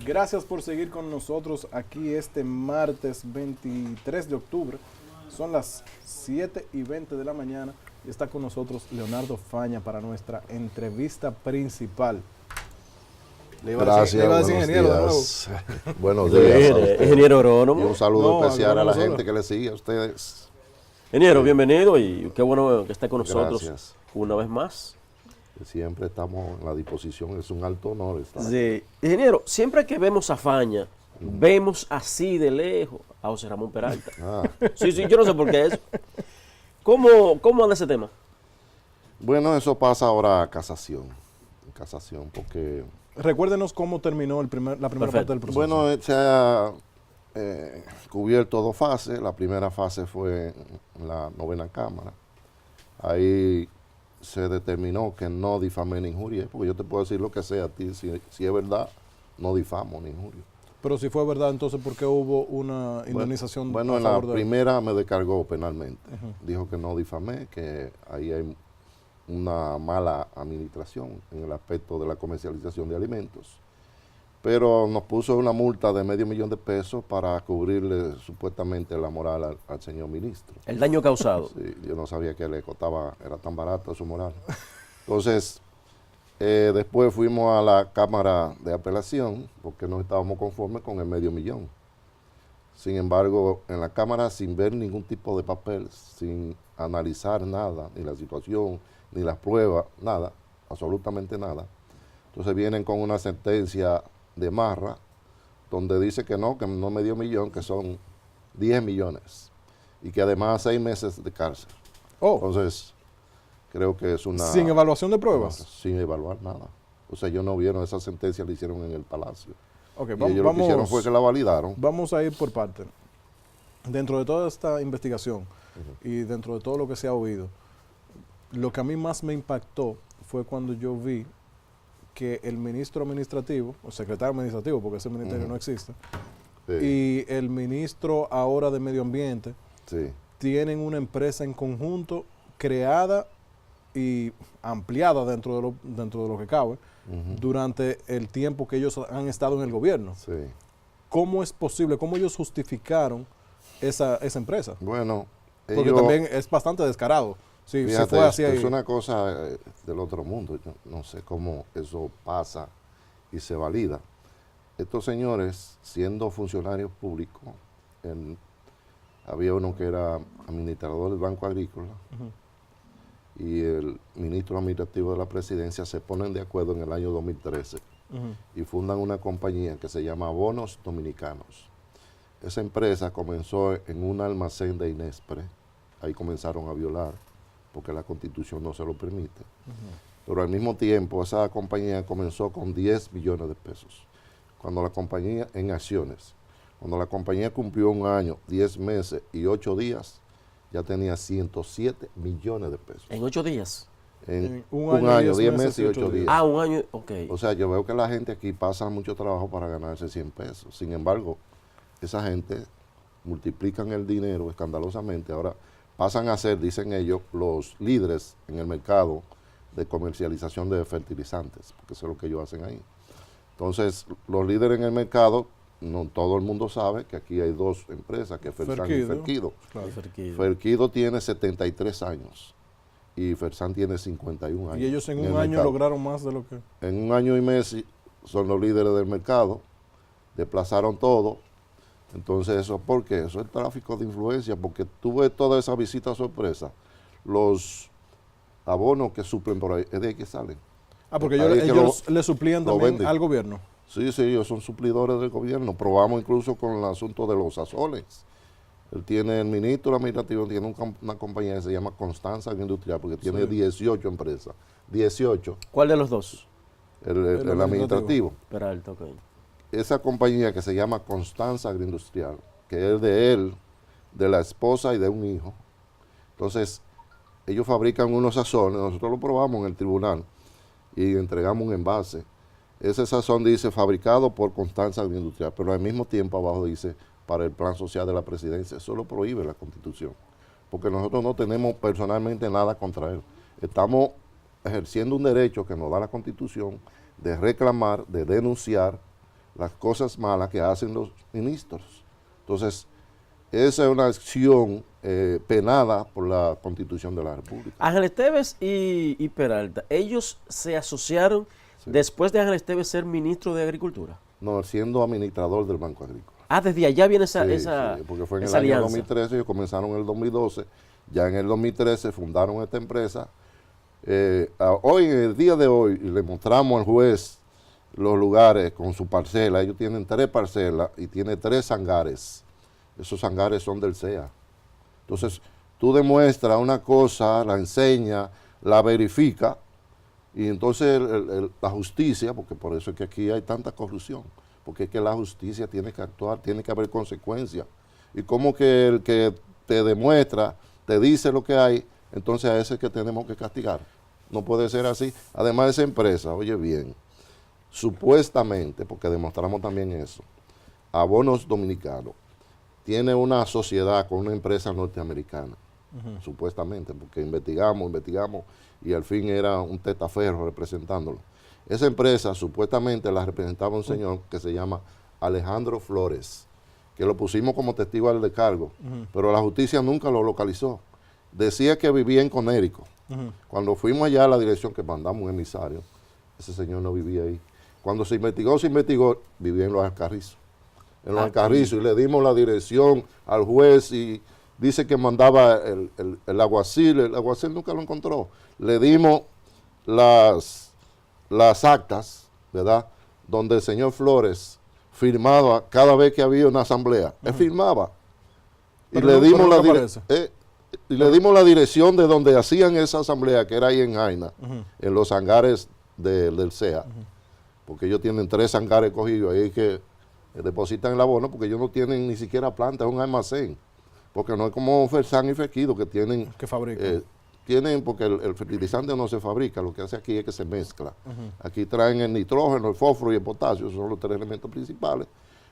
Gracias por seguir con nosotros aquí este martes 23 de octubre. Son las 7:20 de la mañana y está con nosotros Leonardo Faña para nuestra entrevista principal. Gracias, buenos ingeniero días. Buenos días. Ingeniero agrónomo. Y un saludo especial a la agrónomo gente que le sigue a ustedes. Ingeniero, bienvenido y qué bueno que esté con nosotros Gracias. una vez más. Siempre estamos en la disposición, es un alto honor estar. Sí. Ingeniero, siempre que vemos a Faña, vemos así de lejos a José Ramón Peralta. Sí, yo no sé por qué eso. ¿Cómo anda ese tema? Bueno, eso pasa ahora a casación, porque... Recuérdenos cómo terminó la primera parte del proceso. Bueno, se ha cubierto dos fases. La primera fase fue en la 9ª Cámara. Ahí se determinó que no difamé ni injurié, porque yo te puedo decir lo que sea a ti, si es verdad, no difamo ni injurio. Pero si fue verdad, entonces, ¿por qué hubo una indemnización? Bueno, en la primera me descargó penalmente. Dijo que no difamé, que ahí hay una mala administración en el aspecto de la comercialización de alimentos. Pero nos puso una multa de $500,000 para cubrirle supuestamente la moral al señor ministro. El daño causado. Sí, yo no sabía que le costaba, era tan barata su moral. Entonces, después fuimos a la Cámara de Apelación porque no estábamos conformes con el $500,000. Sin embargo, en la Cámara, sin ver ningún tipo de papel, sin analizar nada, ni la situación, ni las pruebas, nada, absolutamente nada. Entonces vienen con una sentencia de Marra, donde dice que no $500,000, que son 10 millones, y que además 6 meses de cárcel. Entonces, creo que es una... ¿Sin evaluación de pruebas? Sin evaluar nada. O sea, ellos no vieron esa sentencia, la hicieron en el Palacio. Okay, y ellos lo que hicieron fue que la validaron. Vamos a ir por parte. Dentro de toda esta investigación y dentro de todo lo que se ha oído, lo que a mí más me impactó fue cuando yo vi que el ministro administrativo, o secretario administrativo, porque ese ministerio no existe, y el ministro ahora de Medio Ambiente, tienen una empresa en conjunto creada y ampliada dentro de lo que cabe, durante el tiempo que ellos han estado en el gobierno. ¿Cómo es posible? ¿Cómo ellos justificaron esa empresa? Bueno, porque también es bastante descarado. Sí, fíjate, fue así es una cosa del otro mundo. Yo no sé cómo eso pasa y se valida. Estos señores, siendo funcionarios públicos, había uno que era administrador del Banco Agrícola y el ministro administrativo de la presidencia se ponen de acuerdo en el año 2013 y fundan una compañía que se llama Bonos Dominicanos. Esa empresa comenzó en un almacén de Inespre. Ahí comenzaron a violar, porque la Constitución no se lo permite. Pero al mismo tiempo, esa compañía comenzó con $10 billones. Cuando la compañía, en acciones, cuando la compañía cumplió 1 año, 10 meses y 8 días, ya tenía $107 millones. ¿En 8 días? En un año, 10 meses y 8 días. Ah, 1 año, ok. O sea, yo veo que la gente aquí pasa mucho trabajo para ganarse $100. Sin embargo, esa gente multiplican el dinero escandalosamente. Ahora pasan a ser, dicen ellos, los líderes en el mercado de comercialización de fertilizantes, porque eso es lo que ellos hacen ahí. Entonces, los líderes en el mercado, no todo el mundo sabe que aquí hay 2 empresas, que es Fersan y Ferquido. Claro. Ferquido tiene 73 años y Fersan tiene 51 años. Y ellos en un año lograron más de lo que... En 1 año y mes son los líderes del mercado, desplazaron todo. Entonces, ¿eso por qué? Eso es el tráfico de influencia, porque tú ves toda esa visita sorpresa, los abonos que suplen por ahí, es de ahí que salen. Porque ellos le suplían también al gobierno. Sí, ellos son suplidores del gobierno. Probamos incluso con el asunto de los azoles. El ministro administrativo tiene una compañía que se llama Constanza Agroindustrial, porque tiene 18 empresas. 18. ¿Cuál de los dos? El administrativo. Peralta, ok. Esa compañía que se llama Constanza Agroindustrial, que es de él, de la esposa y de un hijo. Entonces, ellos fabrican unos sazones, nosotros lo probamos en el tribunal y entregamos un envase. Ese sazón dice fabricado por Constanza Agroindustrial, pero al mismo tiempo abajo dice para el plan social de la presidencia. Eso lo prohíbe la Constitución, porque nosotros no tenemos personalmente nada contra él. Estamos ejerciendo un derecho que nos da la Constitución de reclamar, de denunciar las cosas malas que hacen los ministros. Entonces, esa es una acción penada por la Constitución de la República. Ángel Esteves y Peralta, ¿ellos se asociaron después de Ángel Esteves ser ministro de Agricultura? No, siendo administrador del Banco Agrícola. Ah, desde allá viene Sí, porque fue en el año alianza. 2013, ellos comenzaron en el 2012, ya en el 2013 fundaron esta empresa. Hoy, en el día de hoy, le mostramos al juez los lugares con su parcela. Ellos tienen 3 parcelas y tienen 3 hangares. Esos hangares son del CEA. Entonces, tú demuestras una cosa, la enseñas, la verificas, y entonces la justicia, porque por eso es que aquí hay tanta corrupción, porque es que la justicia tiene que actuar, tiene que haber consecuencias. Y como que el que te demuestra, te dice lo que hay, entonces a ese es que tenemos que castigar. No puede ser así. Además, esa empresa, oye bien, supuestamente, porque demostramos también eso, Abonos Dominicanos tiene una sociedad con una empresa norteamericana, supuestamente, porque investigamos, y al fin era un testaferro representándolo. Esa empresa supuestamente la representaba un señor que se llama Alejandro Flores, que lo pusimos como testigo al descargo, pero la justicia nunca lo localizó. Decía que vivía en Conérico. Cuando fuimos allá a la dirección, que mandamos un emisario, ese señor no vivía ahí. Cuando se investigó, vivía en Los Alcarrizos. En Los Alcarrizos, y le dimos la dirección al juez y dice que mandaba el alguacil nunca lo encontró. Le dimos las actas, ¿verdad?, donde el señor Flores firmaba cada vez que había una asamblea. Él firmaba. Y le dimos le dimos la dirección de donde hacían esa asamblea, que era ahí en Jaina, en los hangares del CEA, porque ellos tienen 3 hangares cogidos, ahí que depositan el abono, porque ellos no tienen ni siquiera planta, es un almacén, porque no es como Fersan y Fequido, que tienen... Que fabrican. Porque el fertilizante no se fabrica, lo que hace aquí es que se mezcla. Aquí traen el nitrógeno, el fósforo y el potasio, esos son los 3 elementos principales,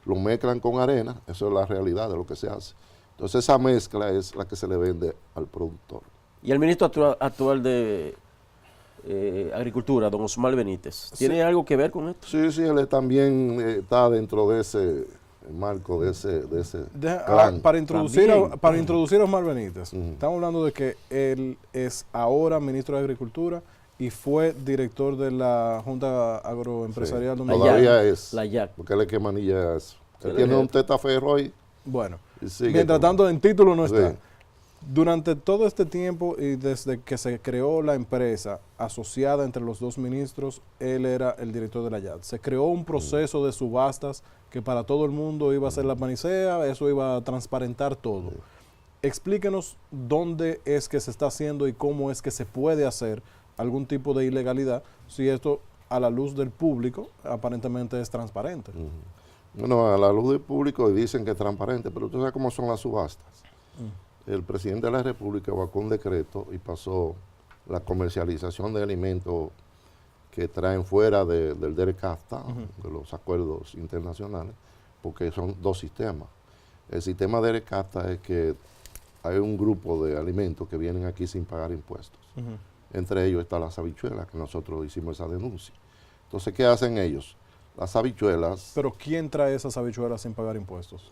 lo mezclan con arena, eso es la realidad de lo que se hace. Entonces esa mezcla es la que se le vende al productor. ¿Y el ministro actual de Agricultura, don Osmar Benítez, tiene algo que ver con esto? Sí, él también está dentro de ese marco, de ese clan. Para introducir a Osmar Benítez, estamos hablando de que él es ahora ministro de Agricultura y fue director de la Junta Agroempresarial Dominicana. Todavía es, la YAC. porque él es que manilla eso. Él tiene un testaferro ahí. Bueno, mientras tanto en título no está. Durante todo este tiempo y desde que se creó la empresa asociada entre los 2 ministros, él era el director de la YAC. Se creó un proceso de subastas que para todo el mundo iba a ser la panacea, eso iba a transparentar todo. Explíquenos dónde es que se está haciendo y cómo es que se puede hacer algún tipo de ilegalidad, si esto a la luz del público aparentemente es transparente. Bueno, a la luz del público dicen que es transparente, pero tú sabes cómo son las subastas. El presidente de la República sacó un decreto y pasó la comercialización de alimentos que traen fuera del DERECAFTA, de los acuerdos internacionales, porque son 2 sistemas. El sistema DERECAFTA es que hay un grupo de alimentos que vienen aquí sin pagar impuestos. Entre ellos está las habichuelas, que nosotros hicimos esa denuncia. Entonces, ¿qué hacen ellos? Las habichuelas... ¿Pero quién trae esas habichuelas sin pagar impuestos?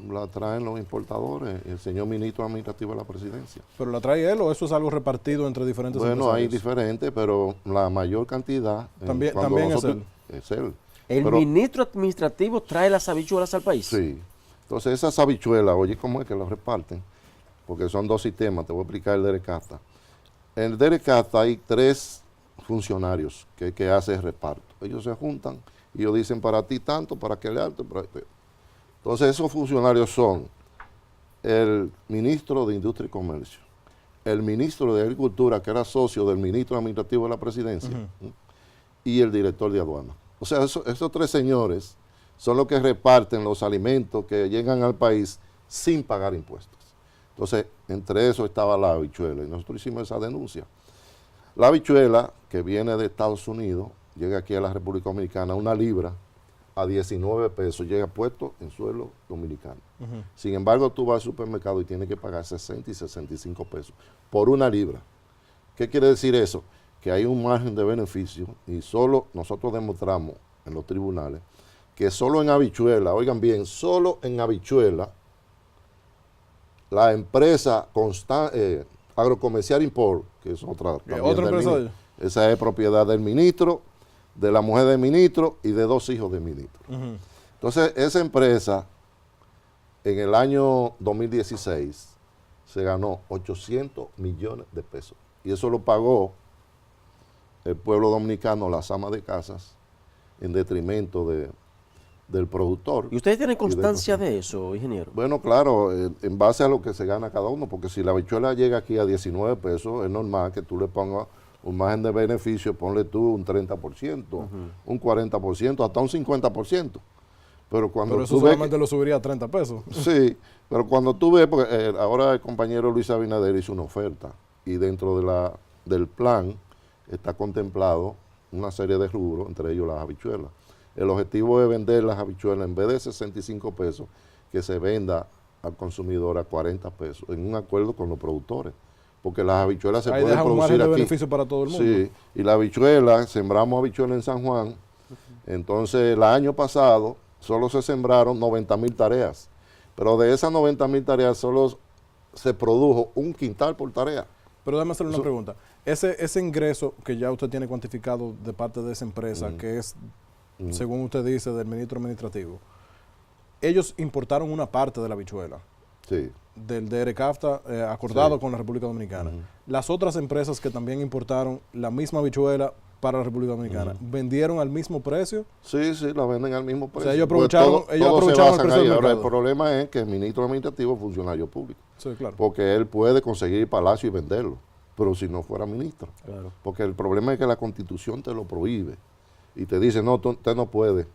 La traen los importadores, el señor ministro administrativo de la presidencia. ¿Pero la trae él o eso es algo repartido entre diferentes empresarios? Bueno, hay diferentes, pero la mayor cantidad... También es él. Es él. ¿El ministro administrativo trae las habichuelas al país? Sí. Entonces esas habichuelas, oye, ¿cómo es que las reparten? Porque son 2 sistemas, te voy a explicar el DERECAFTA. En el DERECAFTA hay 3 funcionarios que hacen el reparto. Ellos se juntan y ellos dicen para ti tanto, para aquel alto, para este. Entonces esos funcionarios son el ministro de Industria y Comercio, el ministro de Agricultura, que era socio del ministro administrativo de la presidencia, y el director de aduana. O sea, esos 3 señores son los que reparten los alimentos que llegan al país sin pagar impuestos. Entonces, entre eso estaba la habichuela, y nosotros hicimos esa denuncia. La habichuela, que viene de Estados Unidos, llega aquí a la República Dominicana, 1 libra, a 19 pesos, llega puesto en suelo dominicano. Sin embargo, tú vas al supermercado y tienes que pagar 60 y 65 pesos por 1 libra. ¿Qué quiere decir eso? Que hay un margen de beneficio y solo nosotros demostramos en los tribunales que solo en habichuela, oigan bien, solo en habichuela, la empresa Agrocomercial Import, que es otra, ¿Otra empresa? Esa es propiedad del ministro, de la mujer del ministro y de 2 hijos del ministro. Entonces, esa empresa, en el año 2016, se ganó 800 millones de pesos. Y eso lo pagó el pueblo dominicano, las amas de casas, en detrimento del productor. ¿Y ustedes tienen constancia de eso, ingeniero? Bueno, claro, en base a lo que se gana cada uno, porque si la habichuela llega aquí a 19 pesos, es normal que tú le pongas un margen de beneficio, ponle tú un 30%, un 40%, hasta un 50%. Pero eso solamente lo subiría a 30 pesos. Sí, pero cuando tú ves, porque ahora el compañero Luis Abinader hizo una oferta y dentro del plan está contemplado una serie de rubros, entre ellos las habichuelas. El objetivo es vender las habichuelas en vez de 65 pesos, que se venda al consumidor a 40 pesos, en un acuerdo con los productores. Porque las habichuelas se pueden producir un margen de aquí. beneficio para todo el mundo. Sí, y la habichuela, sembramos habichuela en San Juan. Entonces, el año pasado solo se sembraron 90,000 tareas. Pero de esas 90,000 tareas solo se produjo un quintal por tarea. Pero déjame hacerle una pregunta. Ese ingreso que ya usted tiene cuantificado de parte de esa empresa, que es, según usted dice, del ministro administrativo, ellos importaron una parte de la habichuela. Sí. Del DR-CAFTA acordado con la República Dominicana. Las otras empresas que también importaron la misma habichuela para la República Dominicana, ¿vendieron al mismo precio? Sí, la venden al mismo precio. O sea, ellos aprovecharon el precio del Ahora, el problema es que el ministro administrativo es funcionario público. Sí, claro. Porque él puede conseguir palacio y venderlo, pero si no fuera ministro. Claro. Porque el problema es que la Constitución te lo prohíbe y te dice, no, usted no puede.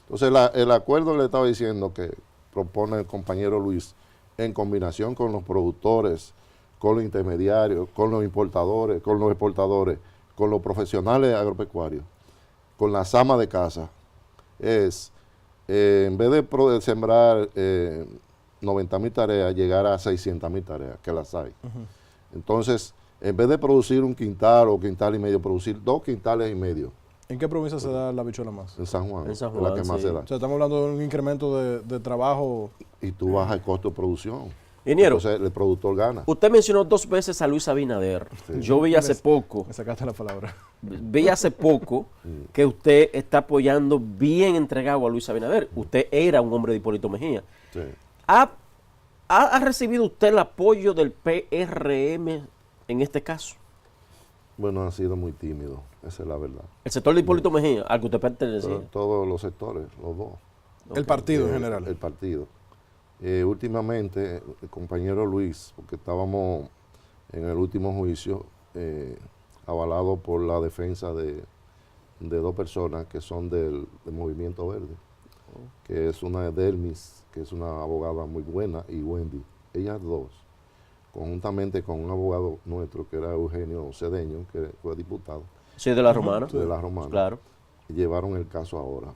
Entonces, el acuerdo le estaba diciendo que propone el compañero Luis, en combinación con los productores, con los intermediarios, con los importadores, con los exportadores, con los profesionales agropecuarios, con las amas de casa, es, en vez de sembrar 90,000 tareas, llegar a 600,000 tareas, que las hay. Entonces, en vez de producir un quintal o quintal y medio, producir 2 quintales y medio. ¿En qué provincia se da la habichuela más? En San Juan, en San es la Juan, que más se da. O sea, estamos hablando de un incremento de trabajo. Y tú bajas el costo de producción. Ingeniero, entonces el productor gana. Usted mencionó 2 veces a Luis Abinader. Sí. Yo vi hace poco, Me sacaste la palabra. que usted está apoyando bien entregado a Luis Abinader. Usted era un hombre de Hipólito Mejía. Sí. ¿Ha recibido usted el apoyo del PRM en este caso? Bueno, ha sido muy tímido, esa es la verdad. El sector de Hipólito Mejía, al que usted pertenecía. Todos los sectores, los dos. El partido en general. El partido. Últimamente, el compañero Luis, porque estábamos en el último juicio, avalado por la defensa de 2 personas que son del Movimiento Verde, que es una de Delmis, que es una abogada muy buena, y Wendy. Ellas 2, conjuntamente con un abogado nuestro, que era Eugenio Cedeño, que fue diputado. Sí, de la Romana. De la Romana. Claro. Llevaron el caso ahora.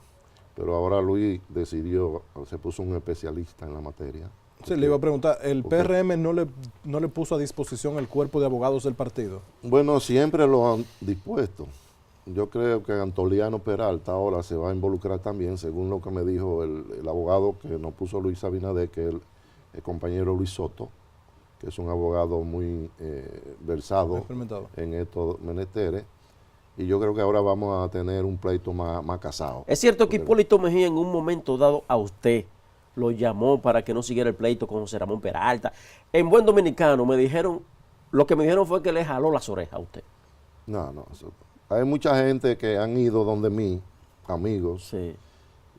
Pero ahora Luis decidió, se puso un especialista en la materia. Sí, le iba a preguntar, ¿el PRM no le puso a disposición el cuerpo de abogados del partido? Bueno, siempre lo han dispuesto. Yo creo que Antoliano Peralta ahora se va a involucrar también, según lo que me dijo el abogado que nos puso Luis Abinader, que es el compañero Luis Soto, que es un abogado muy versado en estos menesteres. Y yo creo que ahora vamos a tener un pleito más casado. Es cierto que Hipólito Mejía en un momento dado a usted lo llamó para que no siguiera el pleito con José Ramón Peralta. En buen dominicano lo que me dijeron fue que le jaló las orejas a usted. No. Hay mucha gente que han ido donde mí, amigos, sí,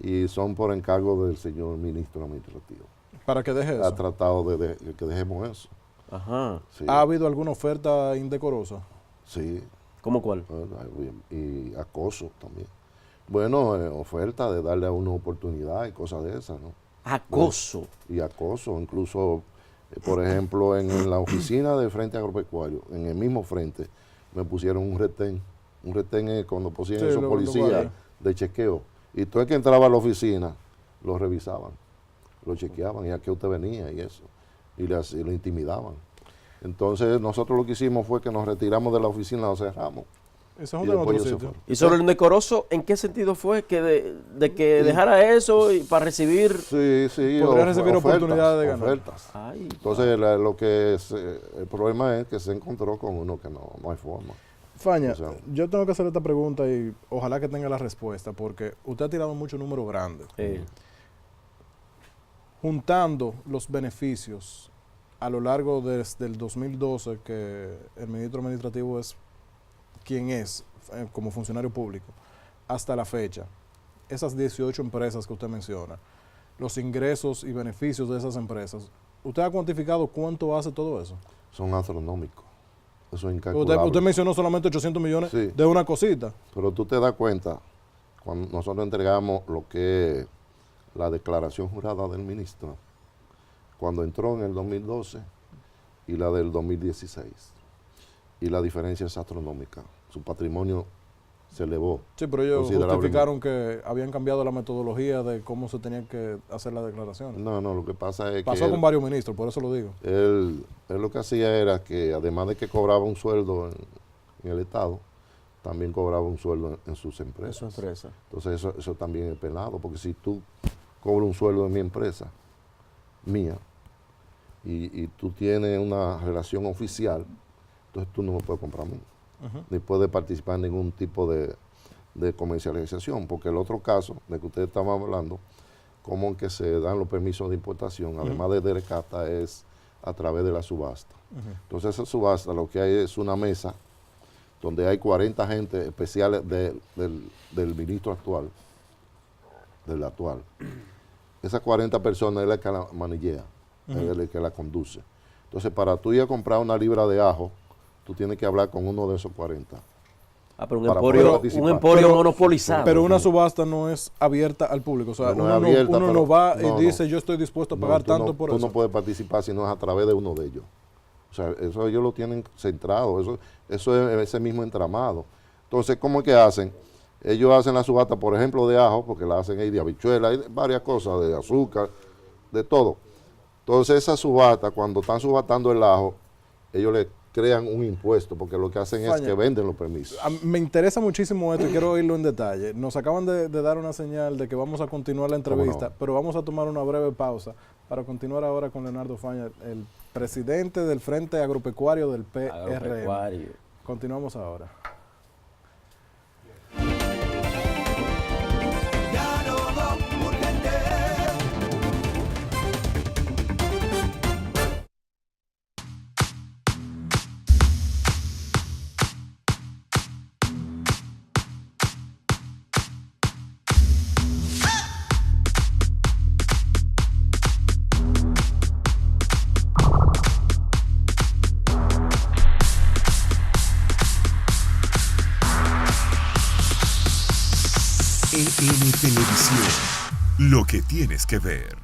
y son por encargo del señor ministro administrativo. ¿Para que deje eso? Ha tratado de que dejemos eso. Ajá. Sí. ¿Ha habido alguna oferta indecorosa? Sí. ¿Cómo cuál? Y acoso también. Bueno, oferta de darle a uno oportunidad y cosas de esas, ¿no? Acoso. Y acoso, incluso, por ejemplo, en la oficina del Frente Agropecuario, en el mismo frente, me pusieron un retén. Un retén es cuando pusieron esos policías de chequeo. Y todo el que entraba a la oficina, lo revisaban, lo chequeaban, y a qué usted venía y eso. Y lo intimidaban. Entonces nosotros lo que hicimos fue que nos retiramos de la oficina, la cerramos Y se y juntan en otro después ellos se sitio. fueron. ¿Y sobre el indecoroso, en qué sentido fue que de que dejara eso y para recibir? Sí, Podría recibir oportunidades de ganar. ofertas. Ay, Entonces, el problema es que se encontró con uno que no hay forma. Faña, O sea, yo tengo que hacer esta pregunta y ojalá que tenga la respuesta, porque usted ha tirado muchos números grandes. Juntando los beneficios a lo largo desde el 2012, que el ministro administrativo es quien es como funcionario público, hasta la fecha, esas 18 empresas que usted menciona, los ingresos y beneficios de esas empresas, ¿usted ha cuantificado cuánto hace todo eso? son astronómicos. Eso es incalculable. Usted mencionó solamente 800 millones Sí. de una cosita. Pero tú te das cuenta, cuando nosotros entregamos lo que es la declaración jurada del ministro, cuando entró en el 2012 y la del 2016, y la diferencia es astronómica. Su patrimonio se elevó. Sí, pero ellos considerablemente. justificaron que habían cambiado la metodología de cómo se tenían que hacer las declaraciones. No, lo que pasa es Pasó que con varios ministros, por eso lo digo. él lo que hacía era que además de que cobraba un sueldo en el Estado, también cobraba un sueldo en sus empresas. su empresa. Entonces eso también es penado, porque si tú cobras un sueldo en mi empresa, mía, y tú tienes una relación oficial, entonces tú no me puedes comprar a mí, ni puedes participar en ningún tipo de comercialización, porque el otro caso de que ustedes estaban hablando, como que se dan los permisos de importación, además de DERECATA, es a través de la subasta. Entonces esa subasta lo que hay es una mesa donde hay 40 agentes especiales del ministro actual, del actual. Esas 40 personas es la que la manillea, es el que la conduce. Entonces, para tú ir a comprar una libra de ajo, tú tienes que hablar con uno de esos 40. Pero Para poder un participar. emporio Pero- monopolizado. Pero una subasta no es abierta al público. O sea, No uno, es abierta, uno pero- no va y no, dice yo estoy dispuesto a pagar tú tanto por tú eso. no puedes participar si no es a través de uno de ellos. O sea, eso ellos lo tienen centrado, eso es ese mismo entramado. Entonces, ¿cómo es que hacen? Ellos hacen la subasta, por ejemplo, de ajo, porque la hacen ahí de habichuela, hay varias cosas, de azúcar, de todo. Entonces, esa subasta, cuando están subastando el ajo, ellos le crean un impuesto, porque lo que hacen es Faña, que venden los permisos. Me interesa muchísimo esto y quiero oírlo en detalle. Nos acaban de dar una señal de que vamos a continuar la entrevista, no? pero vamos a tomar una breve pausa para continuar ahora con Leonardo Faña, el presidente del Frente Agropecuario del PRM. Agropecuario. Continuamos ahora. EN Televisión, lo que tienes que ver.